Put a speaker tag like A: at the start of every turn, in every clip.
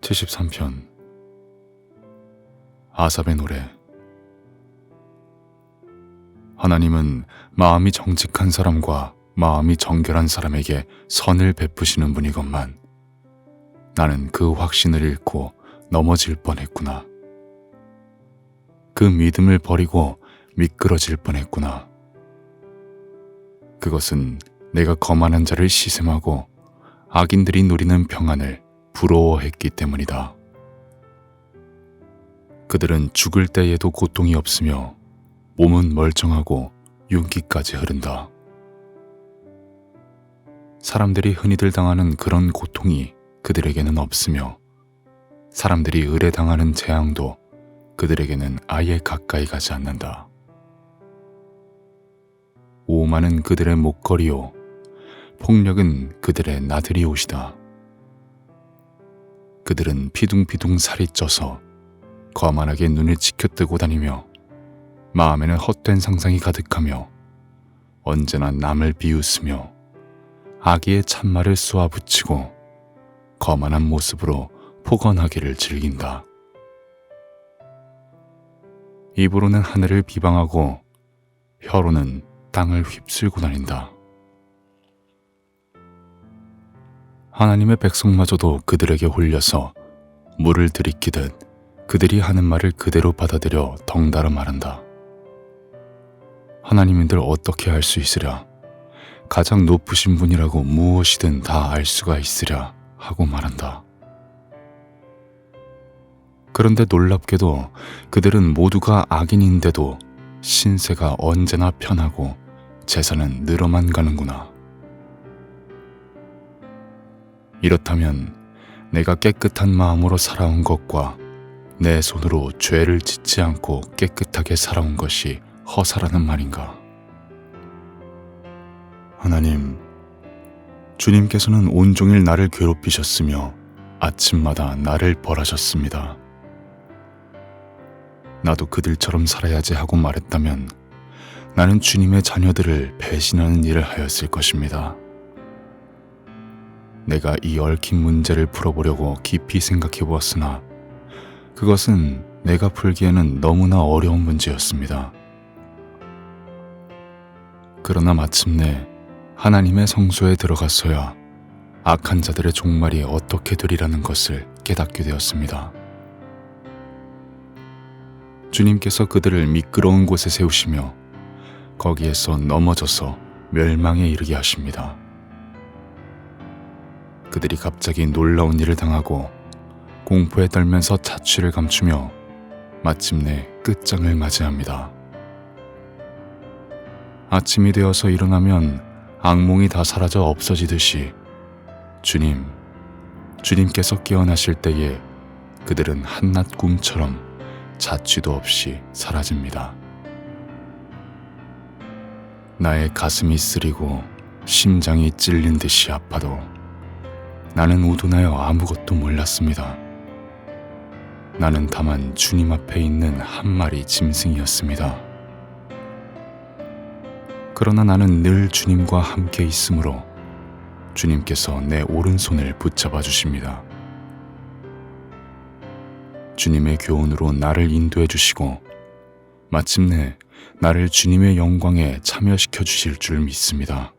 A: 73편 아삽의 노래. 하나님은 마음이 정직한 사람과 마음이 정결한 사람에게 선을 베푸시는 분이건만 나는 그 확신을 잃고 넘어질 뻔했구나. 그 믿음을 버리고 미끄러질 뻔했구나. 그것은 내가 거만한 자를 시샘하고 악인들이 누리는 평안을 부러워했기 때문이다. 그들은 죽을 때에도 고통이 없으며 몸은 멀쩡하고 윤기까지 흐른다. 사람들이 흔히들 당하는 그런 고통이 그들에게는 없으며 사람들이 의뢰당하는 재앙도 그들에게는 아예 가까이 가지 않는다. 오만은 그들의 목걸이요, 폭력은 그들의 나들이 옷이다. 그들은 피둥피둥 살이 쪄서 거만하게 눈을 치켜뜨고 다니며 마음에는 헛된 상상이 가득하며 언제나 남을 비웃으며 악의의 찬말을 쏘아붙이고 거만한 모습으로 포건하기를 즐긴다. 입으로는 하늘을 비방하고 혀로는 땅을 휩쓸고 다닌다. 하나님의 백성마저도 그들에게 홀려서 물을 들이키듯 그들이 하는 말을 그대로 받아들여 덩달아 말한다. 하나님인들 어떻게 알 수 있으랴? 가장 높으신 분이라고 무엇이든 다 알 수가 있으랴 하고 말한다. 그런데 놀랍게도 그들은 모두가 악인인데도 신세가 언제나 편하고 재산은 늘어만 가는구나. 이렇다면 내가 깨끗한 마음으로 살아온 것과 내 손으로 죄를 짓지 않고 깨끗하게 살아온 것이 허사라는 말인가? 하나님, 주님께서는 온종일 나를 괴롭히셨으며 아침마다 나를 벌하셨습니다. 나도 그들처럼 살아야지 하고 말했다면 나는 주님의 자녀들을 배신하는 일을 하였을 것입니다. 내가 이 얽힌 문제를 풀어보려고 깊이 생각해 보았으나 그것은 내가 풀기에는 너무나 어려운 문제였습니다. 그러나 마침내 하나님의 성소에 들어가서야 악한 자들의 종말이 어떻게 되리라는 것을 깨닫게 되었습니다. 주님께서 그들을 미끄러운 곳에 세우시며 거기에서 넘어져서 멸망에 이르게 하십니다. 그들이 갑자기 놀라운 일을 당하고 공포에 떨면서 자취를 감추며 마침내 끝장을 맞이합니다. 아침이 되어서 일어나면 악몽이 다 사라져 없어지듯이 주님께서 깨어나실 때에 그들은 한낮 꿈처럼 자취도 없이 사라집니다. 나의 가슴이 쓰리고 심장이 찔린 듯이 아파도 나는 우둔하여 아무것도 몰랐습니다. 나는 다만 주님 앞에 있는 한 마리 짐승이었습니다. 그러나 나는 늘 주님과 함께 있으므로 주님께서 내 오른손을 붙잡아 주십니다. 주님의 교훈으로 나를 인도해 주시고 마침내 나를 주님의 영광에 참여시켜 주실 줄 믿습니다.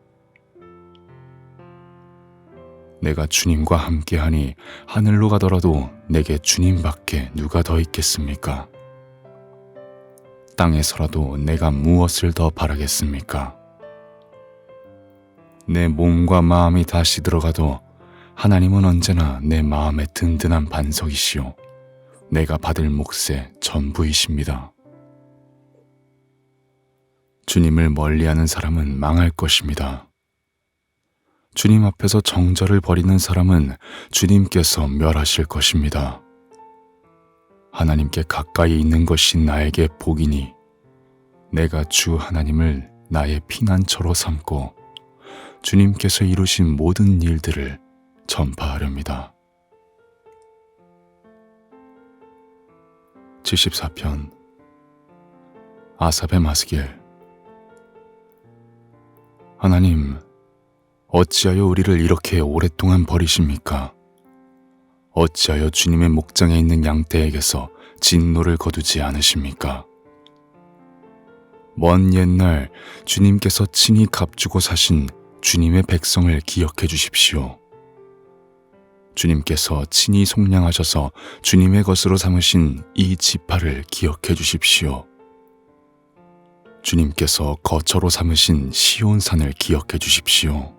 A: 내가 주님과 함께하니 하늘로 가더라도 내게 주님밖에 누가 더 있겠습니까? 땅에서라도 내가 무엇을 더 바라겠습니까? 내 몸과 마음이 다시 들어가도 하나님은 언제나 내 마음의 든든한 반석이시오. 내가 받을 몫의 전부이십니다. 주님을 멀리하는 사람은 망할 것입니다. 주님 앞에서 정절을 버리는 사람은 주님께서 멸하실 것입니다. 하나님께 가까이 있는 것이 나에게 복이니 내가 주 하나님을 나의 피난처로 삼고 주님께서 이루신 모든 일들을 전파하렵니다. 74편 아삽의 마스길. 하나님, 어찌하여 우리를 이렇게 오랫동안 버리십니까? 어찌하여 주님의 목장에 있는 양떼에게서 진노를 거두지 않으십니까? 먼 옛날 주님께서 친히 값주고 사신 주님의 백성을 기억해 주십시오. 주님께서 친히 속량하셔서 주님의 것으로 삼으신 이 지파를 기억해 주십시오. 주님께서 거처로 삼으신 시온산을 기억해 주십시오.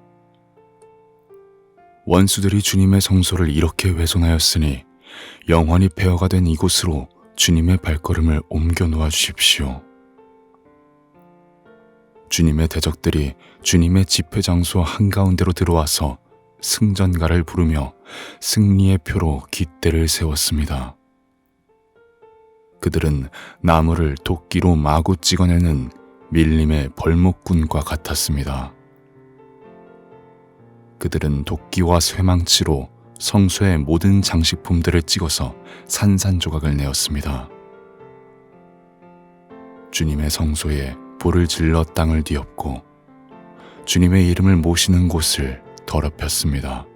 A: 원수들이 주님의 성소를 이렇게 훼손하였으니 영원히 폐허가 된 이곳으로 주님의 발걸음을 옮겨 놓아 주십시오. 주님의 대적들이 주님의 집회 장소 한가운데로 들어와서 승전가를 부르며 승리의 표로 깃대를 세웠습니다. 그들은 나무를 도끼로 마구 찍어내는 밀림의 벌목꾼과 같았습니다. 그들은 도끼와 쇠망치로 성소의 모든 장식품들을 찍어서 산산조각을 내었습니다. 주님의 성소에 불을 질러 땅을 뒤엎고 주님의 이름을 모시는 곳을 더럽혔습니다.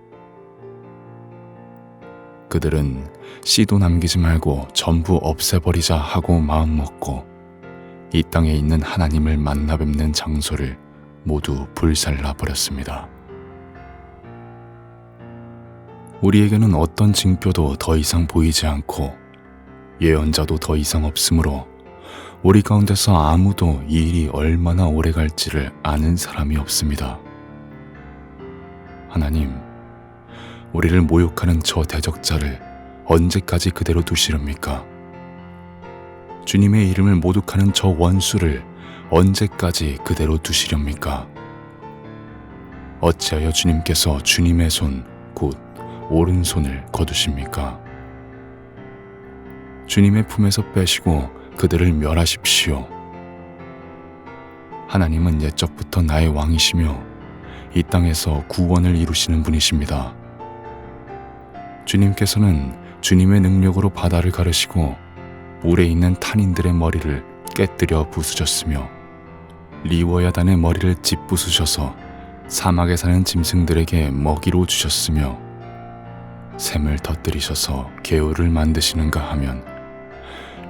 A: 그들은 씨도 남기지 말고 전부 없애버리자 하고 마음먹고 이 땅에 있는 하나님을 만나 뵙는 장소를 모두 불살라 버렸습니다. 우리에게는 어떤 징표도 더 이상 보이지 않고 예언자도 더 이상 없으므로 우리 가운데서 아무도 이 일이 얼마나 오래 갈지를 아는 사람이 없습니다. 하나님, 우리를 모욕하는 저 대적자를 언제까지 그대로 두시렵니까? 주님의 이름을 모독하는 저 원수를 언제까지 그대로 두시렵니까? 어찌하여 주님께서 주님의 손, 곧 오른손을 거두십니까? 주님의 품에서 빼시고 그들을 멸하십시오. 하나님은 옛적부터 나의 왕이시며 이 땅에서 구원을 이루시는 분이십니다. 주님께서는 주님의 능력으로 바다를 가르시고 물에 있는 탄인들의 머리를 깨뜨려 부수셨으며 리워야단의 머리를 짓부수셔서 사막에 사는 짐승들에게 먹이로 주셨으며 샘을 터뜨리셔서 개울을 만드시는가 하면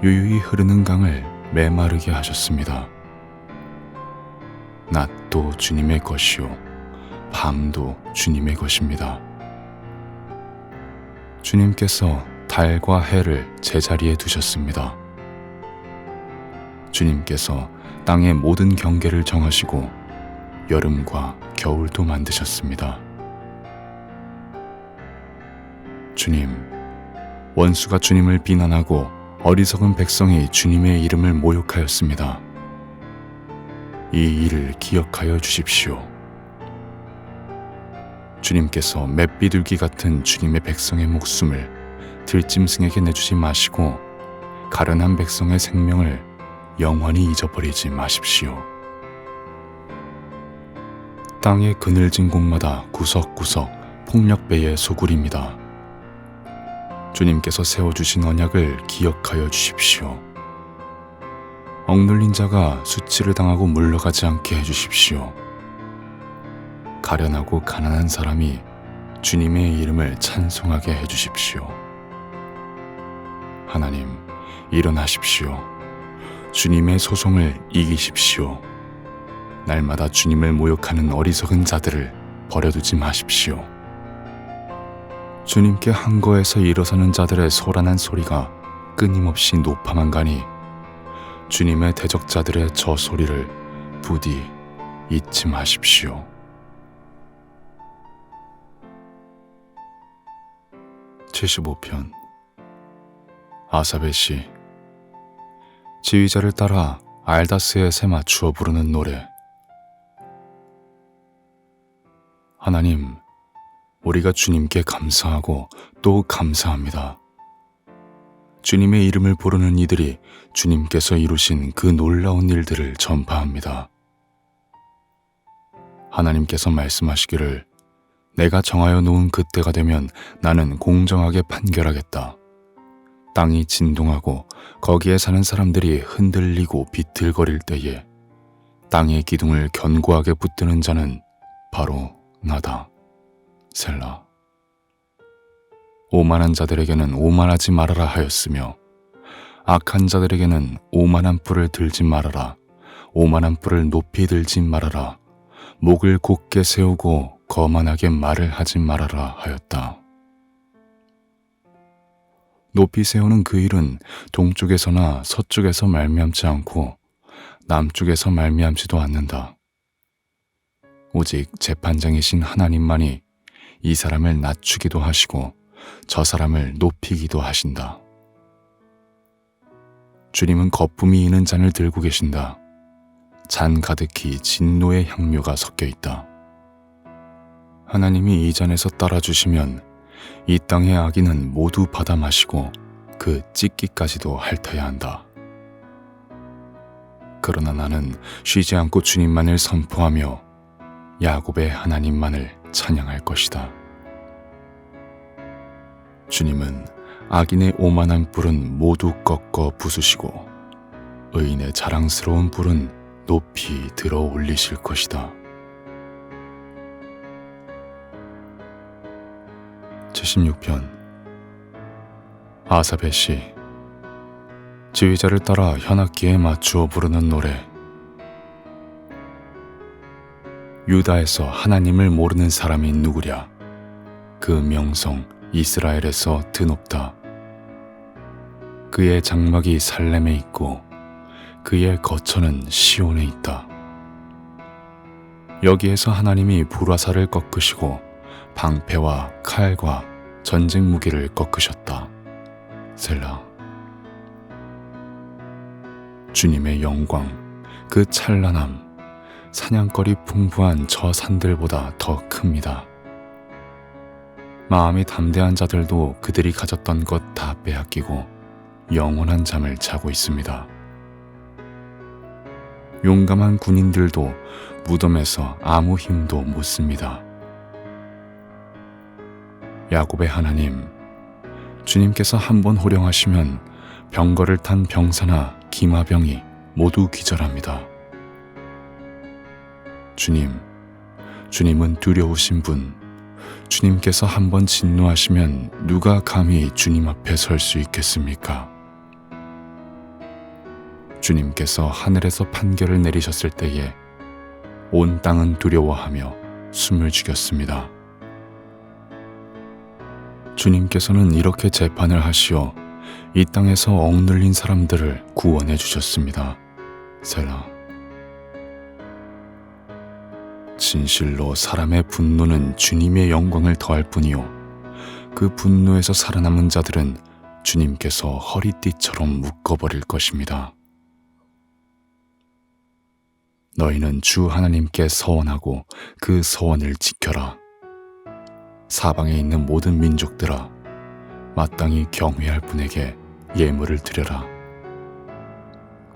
A: 유유히 흐르는 강을 메마르게 하셨습니다. 낮도 주님의 것이요 밤도 주님의 것입니다. 주님께서 달과 해를 제자리에 두셨습니다. 주님께서 땅의 모든 경계를 정하시고 여름과 겨울도 만드셨습니다. 주님, 원수가 주님을 비난하고 어리석은 백성이 주님의 이름을 모욕하였습니다. 이 일을 기억하여 주십시오. 주님께서 맷비둘기 같은 주님의 백성의 목숨을 들짐승에게 내주지 마시고 가련한 백성의 생명을 영원히 잊어버리지 마십시오. 땅의 그늘진 곳마다 구석구석 폭력배의 소굴입니다. 주님께서 세워주신 언약을 기억하여 주십시오. 억눌린 자가 수치를 당하고 물러가지 않게 해주십시오. 가련하고 가난한 사람이 주님의 이름을 찬송하게 해주십시오. 하나님, 일어나십시오. 주님의 소송을 이기십시오. 날마다 주님을 모욕하는 어리석은 자들을 버려두지 마십시오. 주님께 항거에서 일어서는 자들의 소란한 소리가 끊임없이 높아만 가니 주님의 대적자들의 저 소리를 부디 잊지 마십시오. 75편 아사베 시 지휘자를 따라 알다스의 새 맞추어 부르는 노래. 하나님, 우리가 주님께 감사하고 또 감사합니다. 주님의 이름을 부르는 이들이 주님께서 이루신 그 놀라운 일들을 전파합니다. 하나님께서 말씀하시기를 내가 정하여 놓은 그때가 되면 나는 공정하게 판결하겠다. 땅이 진동하고 거기에 사는 사람들이 흔들리고 비틀거릴 때에 땅의 기둥을 견고하게 붙드는 자는 바로 나다. 셀라. 오만한 자들에게는 오만하지 말아라 하였으며 악한 자들에게는 오만한 뿔을 들지 말아라. 오만한 뿔을 높이 들지 말아라. 목을 곧게 세우고 거만하게 말을 하지 말아라 하였다. 높이 세우는 그 일은 동쪽에서나 서쪽에서 말미암지 않고 남쪽에서 말미암지도 않는다. 오직 재판장이신 하나님만이 이 사람을 낮추기도 하시고 저 사람을 높이기도 하신다. 주님은 거품이 이는 잔을 들고 계신다. 잔 가득히 진노의 향료가 섞여 있다. 하나님이 이 잔에서 따라주시면 이 땅의 악인은 모두 받아 마시고 그 찢기까지도 핥아야 한다. 그러나 나는 쉬지 않고 주님만을 선포하며 야곱의 하나님만을 찬양할 것이다. 주님은 악인의 오만한 뿔은 모두 꺾어 부수시고 의인의 자랑스러운 뿔은 높이 들어 올리실 것이다. 76편 아삽의 시. 지휘자를 따라 현악기에 맞추어 부르는 노래. 유다에서 하나님을 모르는 사람이 누구랴. 그 명성 이스라엘에서 드높다. 그의 장막이 살렘에 있고 그의 거처는 시온에 있다. 여기에서 하나님이 불화살을 꺾으시고 방패와 칼과 전쟁 무기를 꺾으셨다. 셀라. 주님의 영광, 그 찬란함, 사냥거리 풍부한 저 산들보다 더 큽니다. 마음이 담대한 자들도 그들이 가졌던 것 다 빼앗기고 영원한 잠을 자고 있습니다. 용감한 군인들도 무덤에서 아무 힘도 못 씁니다. 야곱의 하나님, 주님께서 한번 호령하시면 병거를 탄 병사나 기마병이 모두 기절합니다. 주님은 두려우신 분, 주님께서 한번 진노하시면 누가 감히 주님 앞에 설 수 있겠습니까? 주님께서 하늘에서 판결을 내리셨을 때에 온 땅은 두려워하며 숨을 죽였습니다. 주님께서는 이렇게 재판을 하시어 이 땅에서 억눌린 사람들을 구원해 주셨습니다. 셀라. 진실로 사람의 분노는 주님의 영광을 더할 뿐이요 그 분노에서 살아남은 자들은 주님께서 허리띠처럼 묶어버릴 것입니다. 너희는 주 하나님께 서원하고 그 서원을 지켜라. 사방에 있는 모든 민족들아, 마땅히 경외할 분에게 예물을 드려라.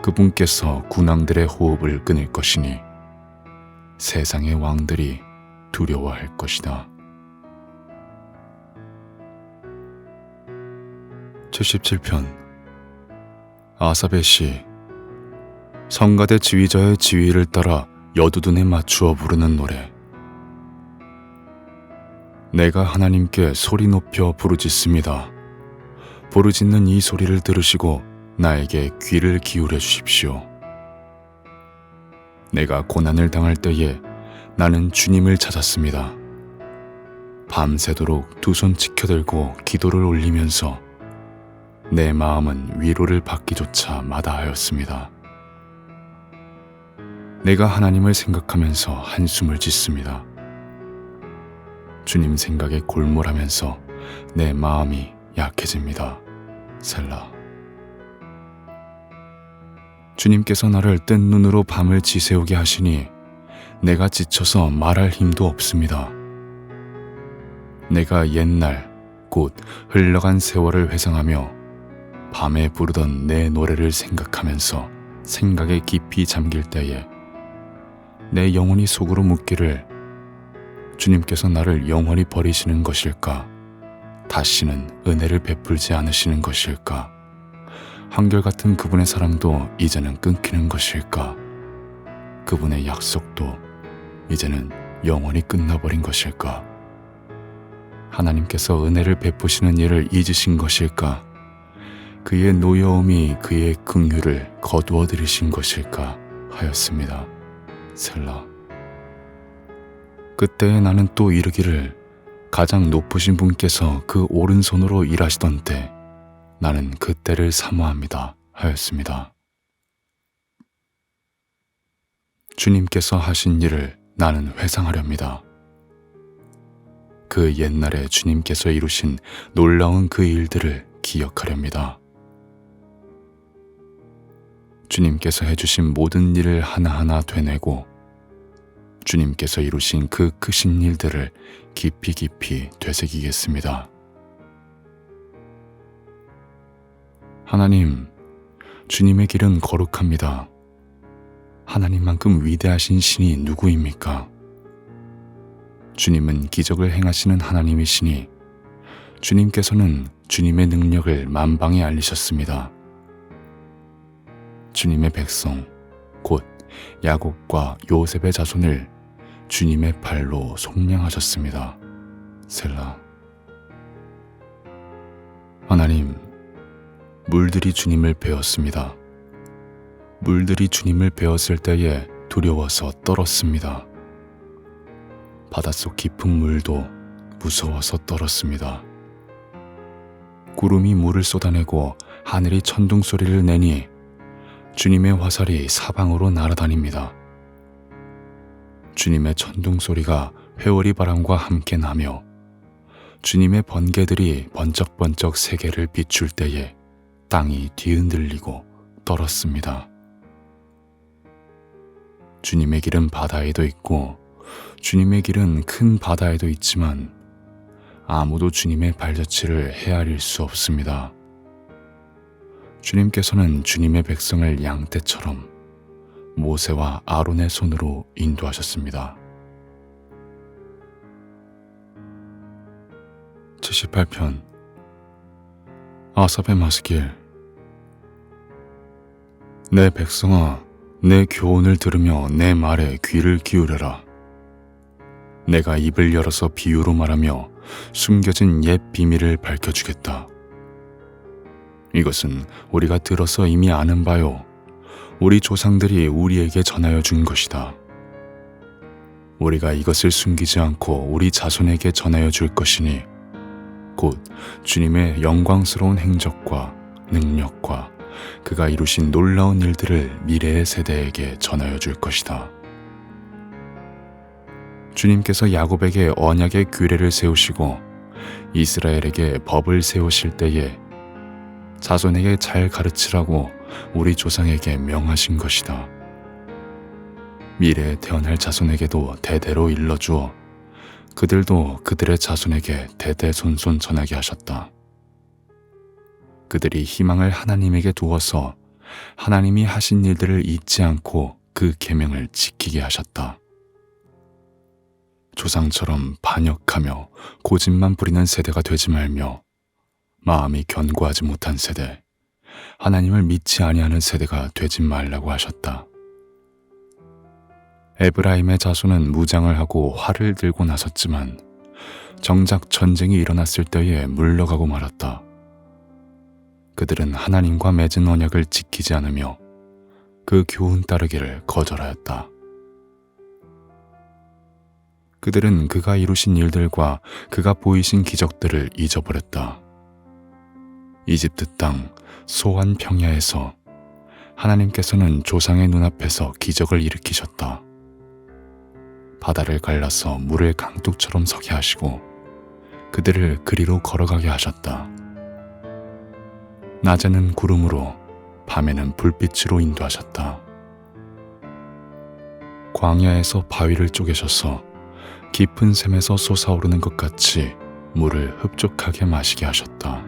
A: 그분께서 군왕들의 호흡을 끊을 것이니 세상의 왕들이 두려워할 것이다. 77편 아삽의 시. 성가대 지휘자의 지휘를 따라 여두둔에 맞추어 부르는 노래. 내가 하나님께 소리 높여 부르짖습니다. 부르짖는 이 소리를 들으시고 나에게 귀를 기울여 주십시오. 내가 고난을 당할 때에 나는 주님을 찾았습니다. 밤새도록 두 손 치켜들고 기도를 올리면서 내 마음은 위로를 받기조차 마다하였습니다. 내가 하나님을 생각하면서 한숨을 짓습니다. 주님 생각에 골몰하면서 내 마음이 약해집니다. 셀라. 주님께서 나를 뜬 눈으로 밤을 지새우게 하시니 내가 지쳐서 말할 힘도 없습니다. 내가 옛날 곧 흘러간 세월을 회상하며 밤에 부르던 내 노래를 생각하면서 생각에 깊이 잠길 때에 내 영혼이 속으로 묻기를 주님께서 나를 영원히 버리시는 것일까? 다시는 은혜를 베풀지 않으시는 것일까? 한결같은 그분의 사랑도 이제는 끊기는 것일까? 그분의 약속도 이제는 영원히 끝나버린 것일까? 하나님께서 은혜를 베푸시는 일을 잊으신 것일까? 그의 노여움이 그의 긍휼을 거두어 들이신 것일까 하였습니다. 셀라. 그때에 나는 또 이르기를 가장 높으신 분께서 그 오른손으로 일하시던 때 나는 그때를 사모합니다 하였습니다. 주님께서 하신 일을 나는 회상하렵니다. 그 옛날에 주님께서 이루신 놀라운 그 일들을 기억하렵니다. 주님께서 해주신 모든 일을 하나하나 되뇌고 주님께서 이루신 그 크신 일들을 깊이 깊이 되새기겠습니다. 하나님, 주님의 길은 거룩합니다. 하나님만큼 위대하신 신이 누구입니까? 주님은 기적을 행하시는 하나님이시니 주님께서는 주님의 능력을 만방에 알리셨습니다. 주님의 백성, 곧 야곱과 요셉의 자손을 주님의 팔로 속량하셨습니다. 셀라. 하나님, 물들이 주님을 배웠습니다. 물들이 주님을 배웠을 때에 두려워서 떨었습니다. 바닷속 깊은 물도 무서워서 떨었습니다. 구름이 물을 쏟아내고 하늘이 천둥 소리를 내니 주님의 화살이 사방으로 날아다닙니다. 주님의 천둥 소리가 회오리 바람과 함께 나며 주님의 번개들이 번쩍번쩍 세계를 비출 때에 땅이 뒤흔들리고 떨었습니다. 주님의 길은 바다에도 있고 주님의 길은 큰 바다에도 있지만 아무도 주님의 발자취를 헤아릴 수 없습니다. 주님께서는 주님의 백성을 양떼처럼 모세와 아론의 손으로 인도하셨습니다. 78편 아삽의 마스길. 내 백성아, 내 교훈을 들으며 내 말에 귀를 기울여라. 내가 입을 열어서 비유로 말하며 숨겨진 옛 비밀을 밝혀주겠다. 이것은 우리가 들어서 이미 아는 바요, 우리 조상들이 우리에게 전하여 준 것이다. 우리가 이것을 숨기지 않고 우리 자손에게 전하여 줄 것이니 곧 주님의 영광스러운 행적과 능력과 그가 이루신 놀라운 일들을 미래의 세대에게 전하여 줄 것이다. 주님께서 야곱에게 언약의 규례를 세우시고 이스라엘에게 법을 세우실 때에 자손에게 잘 가르치라고 우리 조상에게 명하신 것이다. 미래에 태어날 자손에게도 대대로 일러주어 그들도 그들의 자손에게 대대손손 전하게 하셨다. 그들이 희망을 하나님에게 두어서 하나님이 하신 일들을 잊지 않고 그 계명을 지키게 하셨다. 조상처럼 반역하며 고집만 부리는 세대가 되지 말며 마음이 견고하지 못한 세대, 하나님을 믿지 아니하는 세대가 되지 말라고 하셨다. 에브라임의 자손은 무장을 하고 활을 들고 나섰지만 정작 전쟁이 일어났을 때에 물러가고 말았다. 그들은 하나님과 맺은 언약을 지키지 않으며 그 교훈 따르기를 거절하였다. 그들은 그가 이루신 일들과 그가 보이신 기적들을 잊어버렸다. 이집트 땅 소안 평야에서 하나님께서는 조상의 눈앞에서 기적을 일으키셨다. 바다를 갈라서 물을 강둑처럼 서게 하시고 그들을 그리로 걸어가게 하셨다. 낮에는 구름으로 밤에는 불빛으로 인도하셨다. 광야에서 바위를 쪼개셔서 깊은 샘에서 솟아오르는 것 같이 물을 흡족하게 마시게 하셨다.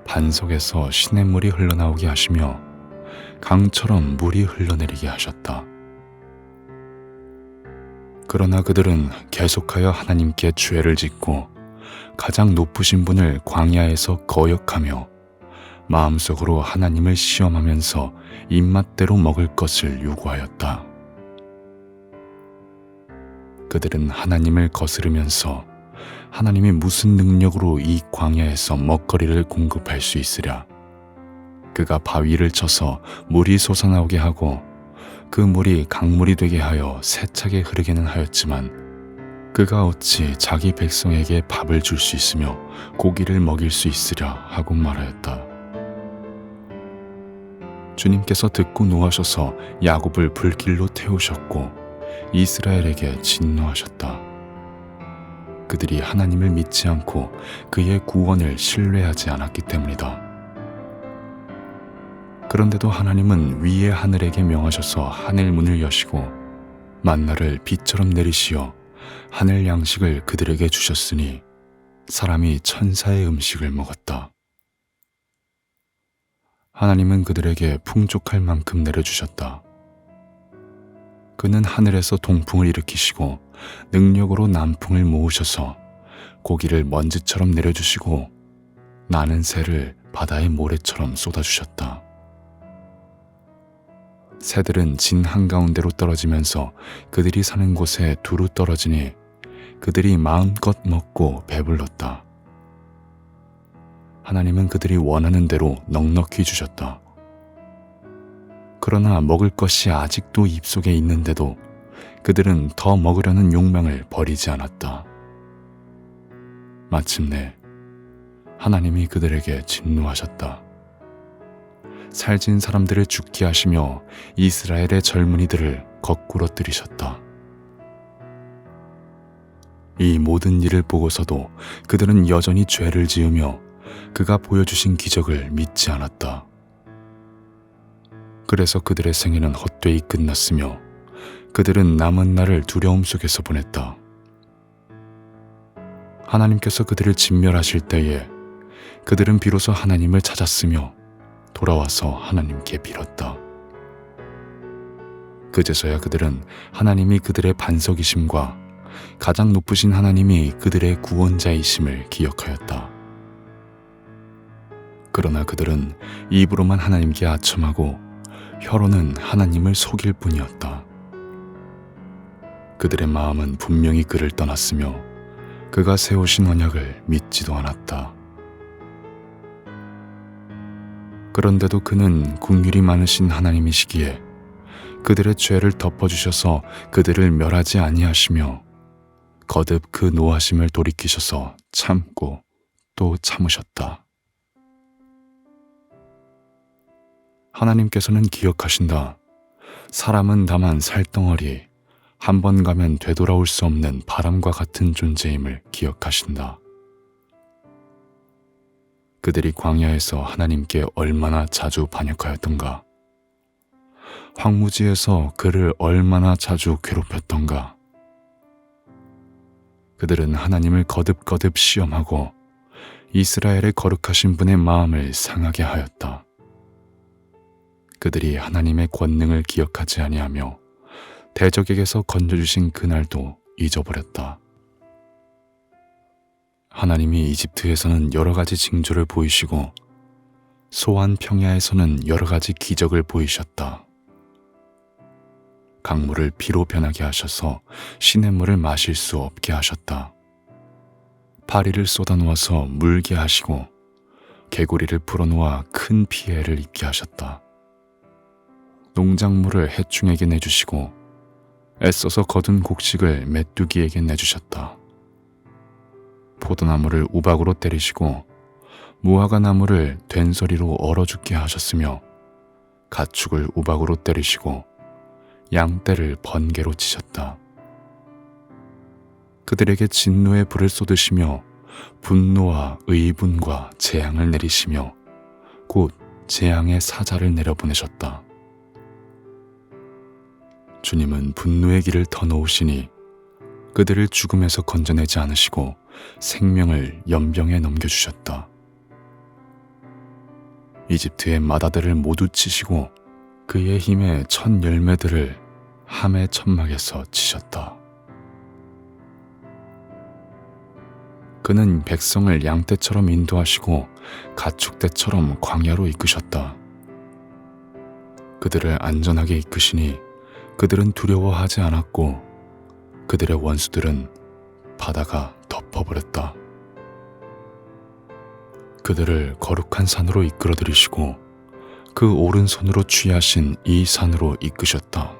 A: 반석에서 시냇물이 흘러나오게 하시며 강처럼 물이 흘러내리게 하셨다. 그러나 그들은 계속하여 하나님께 죄를 짓고 가장 높으신 분을 광야에서 거역하며 마음속으로 하나님을 시험하면서 입맛대로 먹을 것을 요구하였다. 그들은 하나님을 거스르면서 하나님이 무슨 능력으로 이 광야에서 먹거리를 공급할 수 있으랴. 그가 바위를 쳐서 물이 솟아나오게 하고 그 물이 강물이 되게 하여 세차게 흐르게는 하였지만 그가 어찌 자기 백성에게 밥을 줄 수 있으며 고기를 먹일 수 있으랴 하고 말하였다. 주님께서 듣고 노하셔서 야곱을 불길로 태우셨고 이스라엘에게 진노하셨다. 그들이 하나님을 믿지 않고 그의 구원을 신뢰하지 않았기 때문이다. 그런데도 하나님은 위의 하늘에게 명하셔서 하늘 문을 여시고 만나를 비처럼 내리시어 하늘 양식을 그들에게 주셨으니 사람이 천사의 음식을 먹었다. 하나님은 그들에게 풍족할 만큼 내려주셨다. 그는 하늘에서 동풍을 일으키시고 능력으로 남풍을 모으셔서 고기를 먼지처럼 내려주시고 나는 새를 바다의 모래처럼 쏟아주셨다. 새들은 진 한가운데로 떨어지면서 그들이 사는 곳에 두루 떨어지니 그들이 마음껏 먹고 배불렀다. 하나님은 그들이 원하는 대로 넉넉히 주셨다. 그러나 먹을 것이 아직도 입속에 있는데도 그들은 더 먹으려는 욕망을 버리지 않았다. 마침내 하나님이 그들에게 진노하셨다. 살찐 사람들을 죽게 하시며 이스라엘의 젊은이들을 거꾸로 들이셨다. 이 모든 일을 보고서도 그들은 여전히 죄를 지으며 그가 보여주신 기적을 믿지 않았다. 그래서 그들의 생애는 헛되이 끝났으며 그들은 남은 날을 두려움 속에서 보냈다. 하나님께서 그들을 진멸하실 때에 그들은 비로소 하나님을 찾았으며 돌아와서 하나님께 빌었다. 그제서야 그들은 하나님이 그들의 반석이심과 가장 높으신 하나님이 그들의 구원자이심을 기억하였다. 그러나 그들은 입으로만 하나님께 아첨하고 혀로는 하나님을 속일 뿐이었다. 그들의 마음은 분명히 그를 떠났으며 그가 세우신 언약을 믿지도 않았다. 그런데도 그는 긍휼이 많으신 하나님이시기에 그들의 죄를 덮어주셔서 그들을 멸하지 아니하시며 거듭 그 노하심을 돌이키셔서 참고 또 참으셨다. 하나님께서는 기억하신다. 사람은 다만 살덩어리, 한 번 가면 되돌아올 수 없는 바람과 같은 존재임을 기억하신다. 그들이 광야에서 하나님께 얼마나 자주 반역하였던가. 황무지에서 그를 얼마나 자주 괴롭혔던가. 그들은 하나님을 거듭거듭 시험하고 이스라엘의 거룩하신 분의 마음을 상하게 하였다. 그들이 하나님의 권능을 기억하지 아니하며 대적에게서 건져주신 그날도 잊어버렸다. 하나님이 이집트에서는 여러 가지 징조를 보이시고 소안 평야에서는 여러 가지 기적을 보이셨다. 강물을 피로 변하게 하셔서 시냇물을 마실 수 없게 하셨다. 파리를 쏟아놓아서 물게 하시고 개구리를 풀어놓아 큰 피해를 입게 하셨다. 농작물을 해충에게 내주시고 애써서 거둔 곡식을 메뚜기에게 내주셨다. 포도나무를 우박으로 때리시고 무화과 나무를 된소리로 얼어 죽게 하셨으며 가축을 우박으로 때리시고 양떼를 번개로 치셨다. 그들에게 진노의 불을 쏟으시며 분노와 의분과 재앙을 내리시며 곧 재앙의 사자를 내려보내셨다. 주님은 분노의 길을 터놓으시니 그들을 죽음에서 건져내지 않으시고 생명을 연병에 넘겨주셨다. 이집트의 마다들을 모두 치시고 그의 힘의 첫 열매들을 함의 천막에서 치셨다. 그는 백성을 양떼처럼 인도하시고 가축떼처럼 광야로 이끄셨다. 그들을 안전하게 이끄시니 그들은 두려워하지 않았고 그들의 원수들은 바다가 덮어버렸다. 그들을 거룩한 산으로 이끌어들이시고 그 오른손으로 취하신 이 산으로 이끄셨다.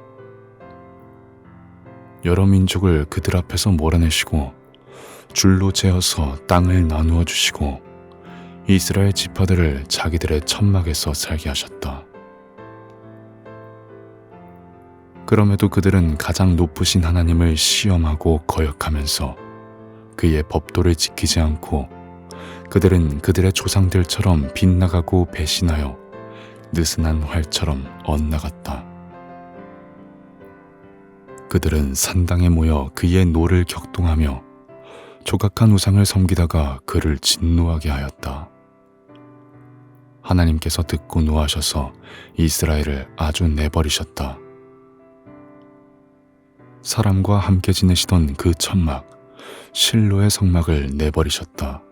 A: 여러 민족을 그들 앞에서 몰아내시고 줄로 재어서 땅을 나누어 주시고 이스라엘 지파들을 자기들의 천막에서 살게 하셨다. 그럼에도 그들은 가장 높으신 하나님을 시험하고 거역하면서 그의 법도를 지키지 않고 그들은 그들의 조상들처럼 빗나가고 배신하여 느슨한 활처럼 엇나갔다. 그들은 산당에 모여 그의 노를 격동하며 조각한 우상을 섬기다가 그를 진노하게 하였다. 하나님께서 듣고 노하셔서 이스라엘을 아주 내버리셨다. 사람과 함께 지내시던 그 천막 실로의 성막을 내버리셨다.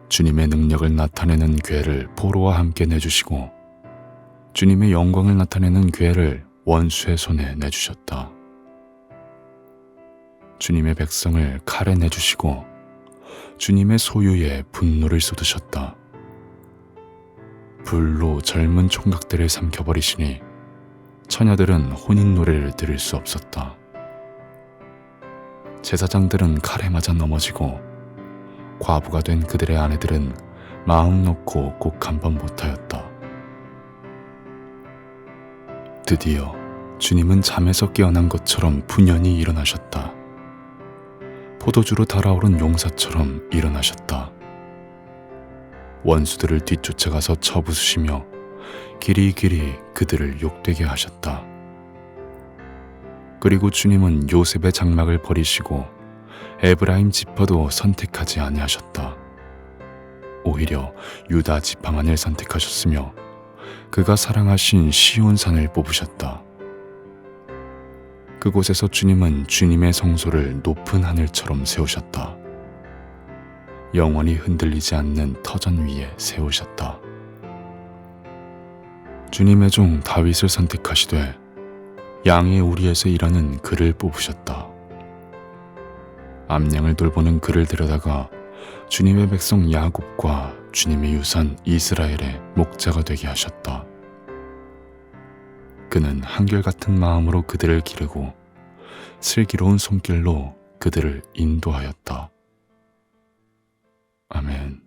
A: 주님의 능력을 나타내는 궤를 포로와 함께 내주시고 주님의 영광을 나타내는 궤를 원수의 손에 내주셨다. 주님의 백성을 칼에 내주시고 주님의 소유에 분노를 쏟으셨다. 불로 젊은 총각들을 삼켜버리시니 처녀들은 혼인 노래를 들을 수 없었다. 제사장들은 칼에 맞아 넘어지고 과부가 된 그들의 아내들은 마음 놓고 곡 한 번 못하였다. 드디어 주님은 잠에서 깨어난 것처럼 분연히 일어나셨다. 포도주로 달아오른 용사처럼 일어나셨다. 원수들을 뒤쫓아가서 쳐부수시며 길이길이 그들을 욕되게 하셨다. 그리고 주님은 요셉의 장막을 버리시고 에브라임 지파도 선택하지 아니하셨다. 오히려 유다 지파만을 선택하셨으며 그가 사랑하신 시온산을 뽑으셨다. 그곳에서 주님은 주님의 성소를 높은 하늘처럼 세우셨다. 영원히 흔들리지 않는 터전 위에 세우셨다. 주님의 종 다윗을 선택하시되 양의 우리에서 일하는 그를 뽑으셨다. 암양을 돌보는 그를 데려다가 주님의 백성 야곱과 주님의 유산 이스라엘의 목자가 되게 하셨다. 그는 한결같은 마음으로 그들을 기르고 슬기로운 손길로 그들을 인도하였다. 아멘.